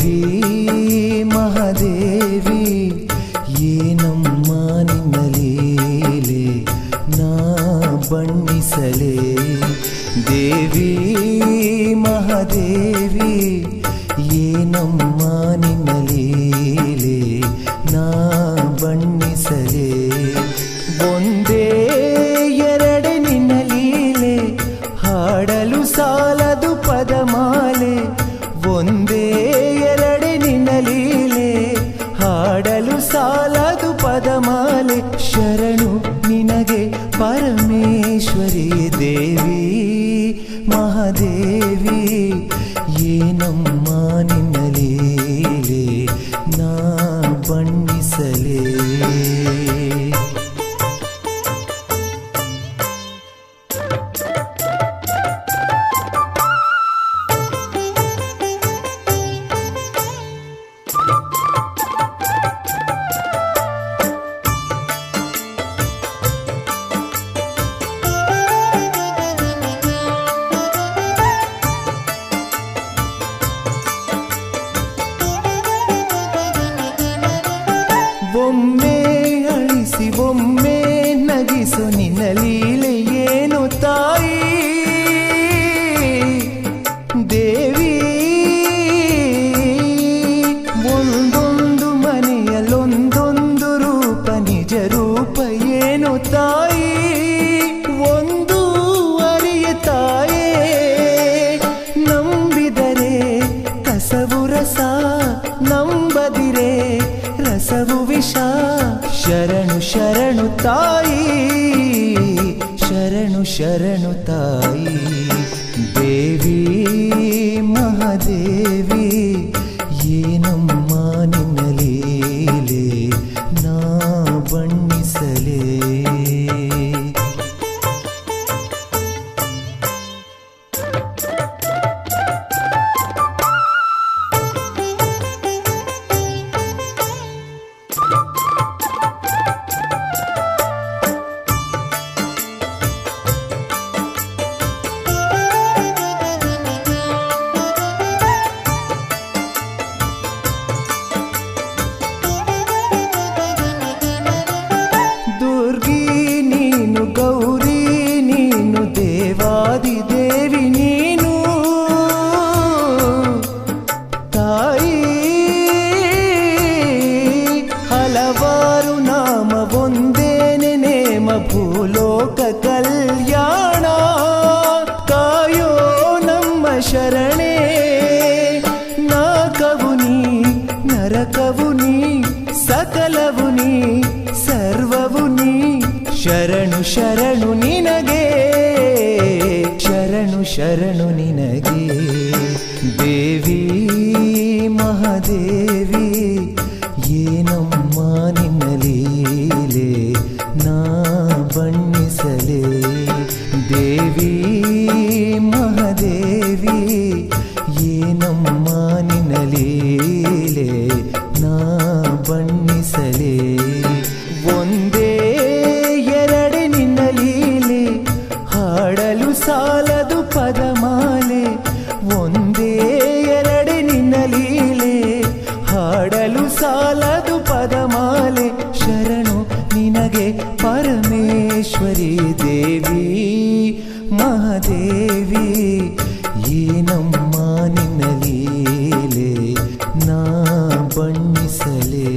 ದೇವಿ ಮಹಾದೇವಿ ಏನಮ್ಮ ನಿನ್ನ ಲೀಲೆ ನಾ ಬಣ್ಣಿಸಲೇ. ದೇವಿ ಮಹಾದೇವಿ ಏನಮ್ಮ ನಿನ್ನ ಲೀಲೆ ನಾ ಬಣ್ಣಿಸಲೇ. ಒಂದೇ ಎರಡೆ ನಿನ್ನ ಲೀಲೆ ಹಾಡಲು ಸಾಲದು ಪದಮಾಲೆ. ಒಂದೇ ಎರಡೆ ನಿನ್ನ ಲೀಲೆ ಹಾಡಲು ಸಾಲದು ಪದಮಾಲೆ. ಶರಣು ನಿನಗೆ ಪರಮೇಶ್ವರಿ ದೇವಿ ಮಹಾದೇವಿ ಏನಮ್ಮ ನಿನ್ನ ಲೀಲೆ ನಾ ಬಣ್ಣಿಸಲೇ. ಒಮ್ಮೆ ಅಳಿಸಿ ಒಮ್ಮೆ ನಗಿಸು ನಿನ್ನ ಲೀಲೆ ಏನು ತಾಯಿ ದೇವಿ. ಒಂದೊಂದು ಮನೆಯಲ್ಲೊಂದೊಂದು ರೂಪ ನಿಜ ರೂಪ ಏನು ತಾಯಿ. ಒಂದು ಅರಿಯ ತಾಯೇ ನಂಬಿದರೆ ಕಸವು ರಸ ನಂಬದಿರೆ ರಸವು ವಿಷ. ಶರಣು ಶರಣು ತಾಯಿ ಶರಣು ಶರಣು ತಾಯಿ. ದೇವಿ ಮಹಾದೇವಿ ಏನಮ್ಮ ನಿನ್ನ ಲೀಲೆ ನಾ ಬಣ್ಣಿಸಲೇ. ದುರ್ಗಿ ನೀನು ಗೌರಿ ನೀನು ದೇವಾದಿ ದೇವಿ ನೀನು ತಾಯಿ. ಹಲವಾರು ನಾಮ ಒಂದೇನೆ ನೇಮ ಭೂಲೋಕ ಕಲ್ಯಾಣ. ಕಾಯೋ ನಮ್ಮ ಶರಣೆ ನಾಕವು ನೀ ನರಕವು ನೀ ಸಕಲವು ನೀ ಸರ್ವವು ನೀ. ಶರಣು ಶರಣು ನಿನಗೆ ಶರಣು ಶರಣು ನಿನಗೆ. ದೇವಿ ಮಹಾದೇವಿ ಏನಮ್ಮ ನಿನ್ನ ಲೀಲೆ ನಾ ಬಣ್ಣಿಸಲೇ. ದೇವಿ ಮಹಾದೇವಿ ಏನಮ್ಮ ನಿನ್ನ ಲೀಲೆ ನಾ ಬಣ್ಣಿಸಲೇ. ಒಂದೇ ಎರಡೆ ನಿನ್ನ ಲೀಲೆ ಹಾಡಲು ಸಾಲದು ಪದಮಾಲೆ. ಒಂದೇ ಎರಡೆ ನಿನ್ನ ಲೀಲೆ ಹಾಡಲು ಸಾಲದು ಪದಮಾಲೆ. ಶರಣು ನಿನಗೆ ಪರಮೇಶ್ವರಿ ದೇವಿ ಮಹಾದೇವಿ ಏನಮ್ಮ ನಿನ್ನ ಲೀಲೆ ನಾ ಬಣ್ಣಿಸಲೇ.